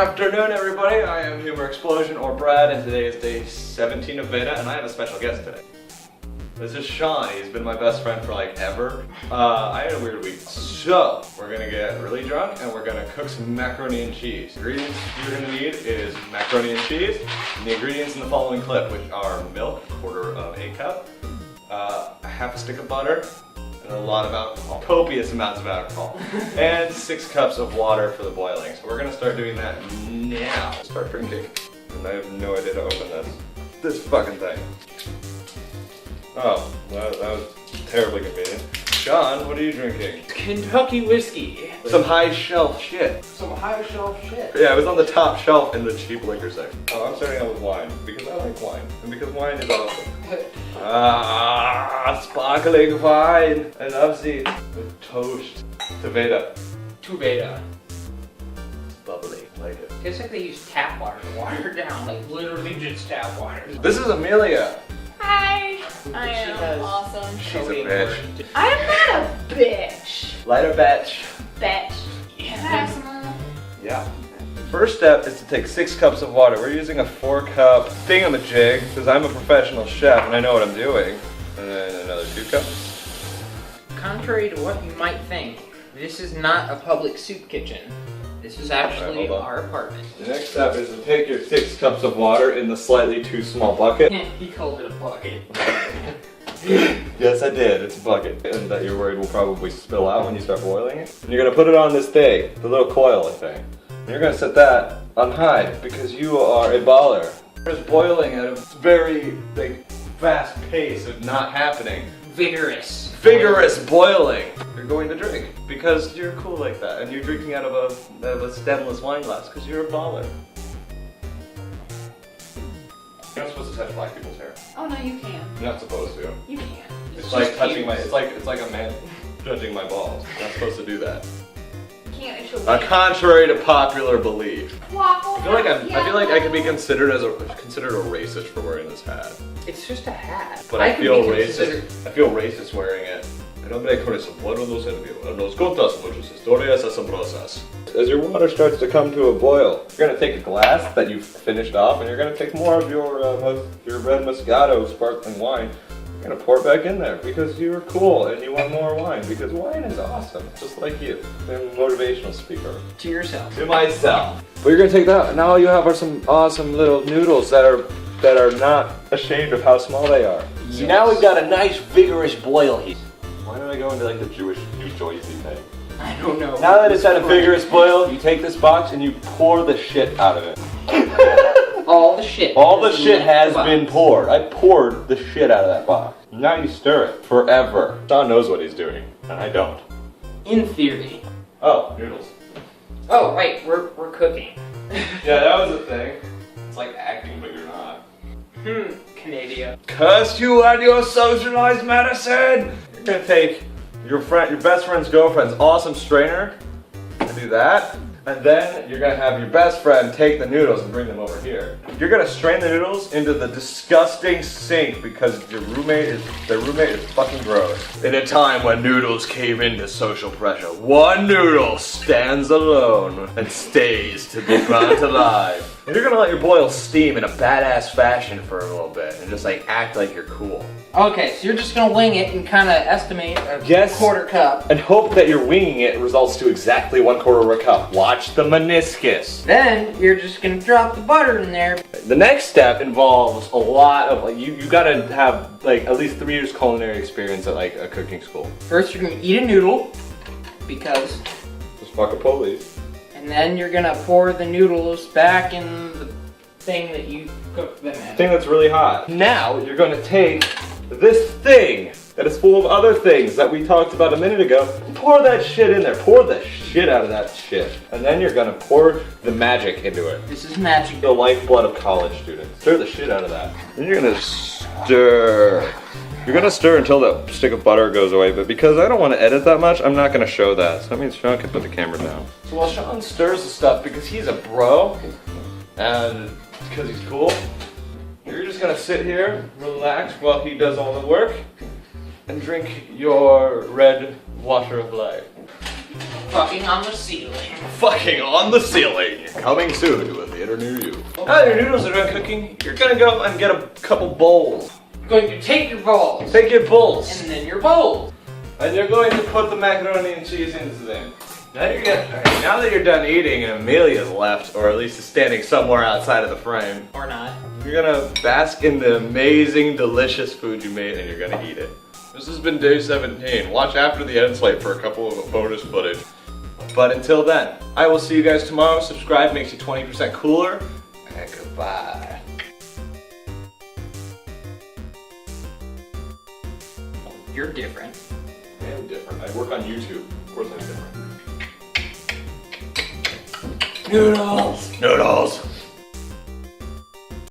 afternoon, everybody. I am Humor Explosion or Brad, and today is day 17 of VEDA, and I have a special guest today. This is Sean. He's been my best friend for like ever. I had a weird week, so we're gonna get really drunk and we're gonna cook some macaroni and cheese. The ingredients you're gonna need is macaroni and cheese, and the ingredients in the following clip, which are milk, quarter of a cup, a half a stick of butter, and a lot of alcohol, copious amounts of alcohol, and 6 cups of water for the boiling. So we're gonna start doing that now. Start drinking, and I have no idea to open this fucking thing. Oh, that was terribly convenient. Sean, what are you drinking? Kentucky whiskey. Some high shelf shit. Some high shelf shit. Yeah, it was on the top shelf in the cheap liquor section. Oh, I'm starting out with wine because I like wine and because wine is awesome. Sparkling wine. I love it. With toast. To VEDA. To VEDA. It's bubbly. I like it. It's like they use tap water to water it down, like literally just tap water. This is Amelia. Hi, I am awesome. She's a bitch. I am not a bitch. Lighter batch. Bitch. Can I have some more? Yeah. First step is to take 6 cups of water. We're using a 4-cup thingamajig because I'm a professional chef and I know what I'm doing. And then another 2 cups. Contrary to what you might think, this is not a public soup kitchen. This is actually our apartment. The next step is to take your 6 cups of water in the slightly too small bucket. He called it a bucket. Yes, I did. It's a bucket. And that you're worried will probably spill out when you start boiling it. And you're going to put it on this thing, the little coil thing. And you're going to set that on high because you are a baller. It's boiling at a very fast pace of not happening. Vigorous boiling. You're going to drink because you're cool like that, and you're drinking out of a stemless wine glass because you're a baller. You're not supposed to touch black people's hair. Oh no, you can. You're not supposed to. You can. It's like touching my. It's like a man judging my balls. You're not supposed to do that. You can't. It's your Contrary to popular belief. waffle. I feel like I could be considered a racist for wearing this hat. It's just a hat. But I feel racist. I feel racist wearing it. El hombre con ese pueblo no servió. Nos contas muchas historias asombrosas. As your water starts to come to a boil, you're gonna take a glass that you've finished off, and you're gonna take more of your red Moscato sparkling wine. You're gonna pour it back in there because you're cool and you want more wine because wine is awesome, just like you. I'm a motivational speaker. To yourself. To myself. But you're gonna take that, and all you have are some awesome little noodles that are not ashamed of how small they are. Yes. So now we've got a nice vigorous boil here. Why did I go into like the Jewish New Joycey thing? I don't know. Now that it's at a vigorous boil, you take this box and you pour the shit out of it. All the shit. All the shit has been poured. I poured the shit out of that box. Now you stir it forever. Sean knows what he's doing, and I don't. In theory. Oh, noodles. Oh, right, we're cooking. Yeah, that was a thing. It's like acting, but you're not. Canada. Curse you and your socialized medicine! You're gonna take your best friend's girlfriend's awesome strainer and do that. And then you're gonna have your best friend take the noodles and bring them over here. You're gonna strain the noodles into the disgusting sink because their roommate is fucking gross. In a time when noodles cave into social pressure, one noodle stands alone and stays to be burnt alive. And you're gonna let your boil steam in a badass fashion for a little bit and just like act like you're cool. Okay, so you're just gonna wing it and kind of estimate a quarter cup. And hope that your winging it results to exactly 1/4 of a cup. Watch the meniscus. Then you're just gonna drop the butter in there. The next step involves a lot of like you gotta have like at least 3 years culinary experience at like a cooking school. First you're gonna eat a noodle because. Just fuck a police. And then you're gonna pour the noodles back in the thing that you cooked them in. Thing that's really hot. Now you're gonna take this thing that is full of other things that we talked about a minute ago and pour that shit in there. Pour the shit out of that shit. And then you're gonna pour the magic into it. This is magic. The lifeblood of college students. Stir the shit out of that. Then you're gonna stir. You're gonna stir until that stick of butter goes away, but because I don't want to edit that much, I'm not gonna show that. So that means Sean can put the camera down. So while Sean stirs the stuff, because he's a bro, and because he's cool, you're just gonna sit here, relax while he does all the work, and drink your red water of life. Fucking on the ceiling. Fucking on the ceiling. Coming soon to a theater near you. Now your noodles are done cooking, you're gonna go and get a couple bowls. Going to take your balls. Take your bowls. And then your bowls. And you're going to put the macaroni and cheese into them. Now now that you're done eating and Amelia's left, or at least is standing somewhere outside of the frame, Or not. you're gonna bask in the amazing, delicious food you made and you're gonna eat it. This has been day 17. Watch after the end slate for a couple of bonus footage. But until then, I will see you guys tomorrow. Subscribe makes you 20% cooler. And goodbye. You're different. I am different. I work on YouTube. Of course I'm different. Noodles! Noodles!